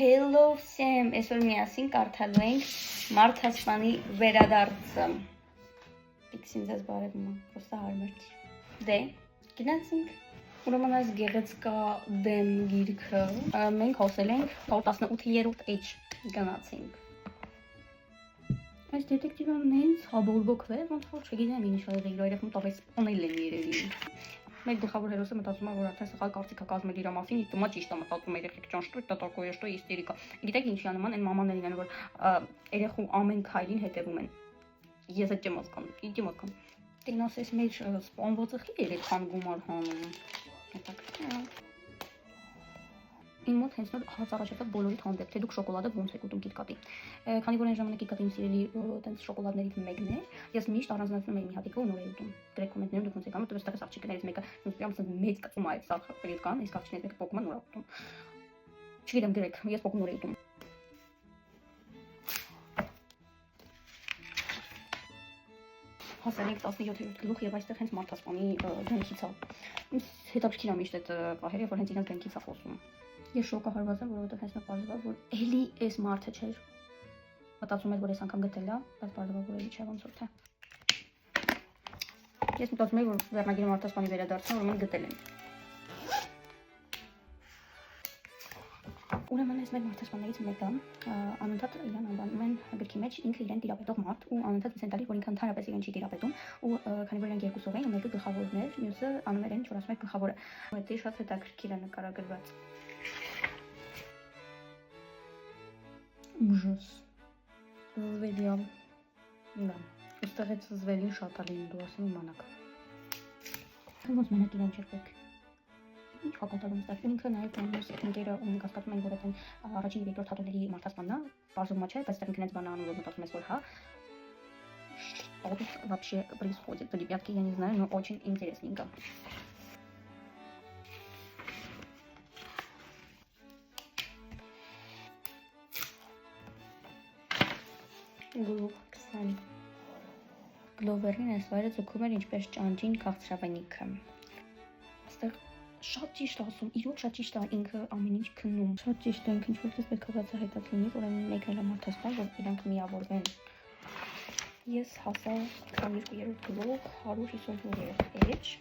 Hello всем, այսօր միասին կարդալու ենք Մարդասպանի վերադարձը։ Պիքսին ձեզ բարևում եմ, պրոստը հարմար չի։ Դե, գնացինք, ուրեմն այս գեղեցկա դեմ գիրքը մենք հոսել ենք 18-րդ էջ գնացինք։ Այս դետեկտիվը նենց հաբորբոքվ է, ոնց որ չգիտեմ ինչ ա եղել, իր երեխում տավես սպանել են երևի։ Մեր գլխավոր հերոսը մտածում է, որ արդեն սխալ կարծիք է կազմել իր մասին, իսկ դիմա ճիշտ է մտածում երեխեք ճան շտույտ, տատակոյ շտույ իստերիկա։ Գիտեք ինչի է նման, այն մամաներին են, որ երեխու ամեն քայլին հետևում են։ Ես այդ չեմ հասկանում, ինչի մոտքան։ Տենասես մեր սպանվածը խի էր այդքան գումար հանում։ Իմ մոտ հենց նոր հարց առաջացավ բոլորիդ հանդեպ, թե դուք շոկոլադը ոնց եք ուտում Կիտկատի։ Քանի որ այն ժամանակ Կիտկատի իմ սիրելի տենց շոկոլադներից մեկն էր, ես միշտ առանձնացնում էի մի հատիկը ու նոր էի ուտում։ Գրեք կոմենտներում դուք ոնց եք անում, դեռ աղջիկներից մեկը ինձ մեծ կծում է այդ սարքերից կան, իսկ աղջիկներից մեկը փոքրում է նոր ուտում։ Չգիտեմ, գրեք, ես փոքր նոր էի ուտում։ Հասել ենք 17-րդ գլուխ եւ այստեղ հենց Մարդասպանի դեմքից է։ Ինձ հետաքրքիր է միշտ այդ պահերը, որ հենց իրենց դեմքից է խոսում։ Ես շոկահարված եմ, որովհետև հենց նա պարզվա, որ էլի էս մարդը չէր։ Մտածում էր, որ ես անգամ գտել է, բայց պարզվա, որ էլի չէ ոնց որ թե։ Ես մտածում եմ, որ վերնագիրը Մարդասպանի վերադարձն ուրեմն գտել եմ։ Ուրեմն այս մեր Մարդասպաններից մեկը անընդհատ իրան անվանում են գրքի մեջ ինքը իրեն տիրապետող մարդ ու անընդհատ ցույց են տալիս, որ ինքը ընդհանրապես իրեն չի տիրապետում ու քանի որ իրենք երկուսով էին ու մեկը գլխավորն էր, մյուսը անում էր այն, ինչ որ ասում է գլխավորը։ Դա շատ հետաքրքիր է նկարագրված։ Ужас. Զվելիա։ Դա։ Ոստեղից զվելին շատ է լինում, դու ասում իմանաք։ Ոնց մենակ իրեն չերպեք։ Ինչ հակատալում ստացվում ինքը նաև մյուս ընկերը ու մենք հասկացում ենք, որ այդ առաջին եւ երկրորդ հատորների Մարդասպանն է, բարձրում չէ, բայց դեռ ինքնից բանան ու մտածում ես, որ հա что тут вообще происходит. Ребятки, я не знаю, но очень интересненько. Գլուխ 20 Գլովերին այս վայրը ձգում էր ինչպես ճանճին քաղցրավենիքը։ Այստեղ շատ ճիշտ ասում, իրոք շատ ճիշտ է ինքը ամեն ինչ քննում։ Շատ ճիշտ է ինքը ինչ-որ դες պետք է բացահայտած լինի, որ այն մեկն էլ է Մարդասպան, որ իրանք միավորվեն։ Ես հասա 22-րդ գլուխ 154-րդ էջ։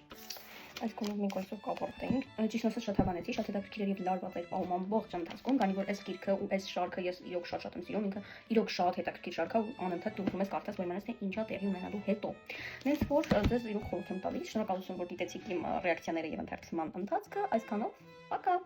Այս կողմով մենք այսօր կապարտենք։ Ճիշտ ասած շատ հավանեցի, շատ հետաքրքիր էր եւ լարված էր պահում ամբողջ ընթացքում, քանի որ այս գիրքը ու այս շարքը ես իրոք շատ եմ սիրում, ինքը իրոք շատ հետաքրքիր շարք է ու անընդհատ դու ուզում ես կարդաս, որ իմանաս թե ինչա տեղի ունենալու հետո։ Նենց որ ձեզ իրոք խորհուրդ եմ տալիս, շնորհակալություն որ դիտեցիք իմ ռեակցիաները եւ ընթերցման ընթացքը, այսքանով, пока։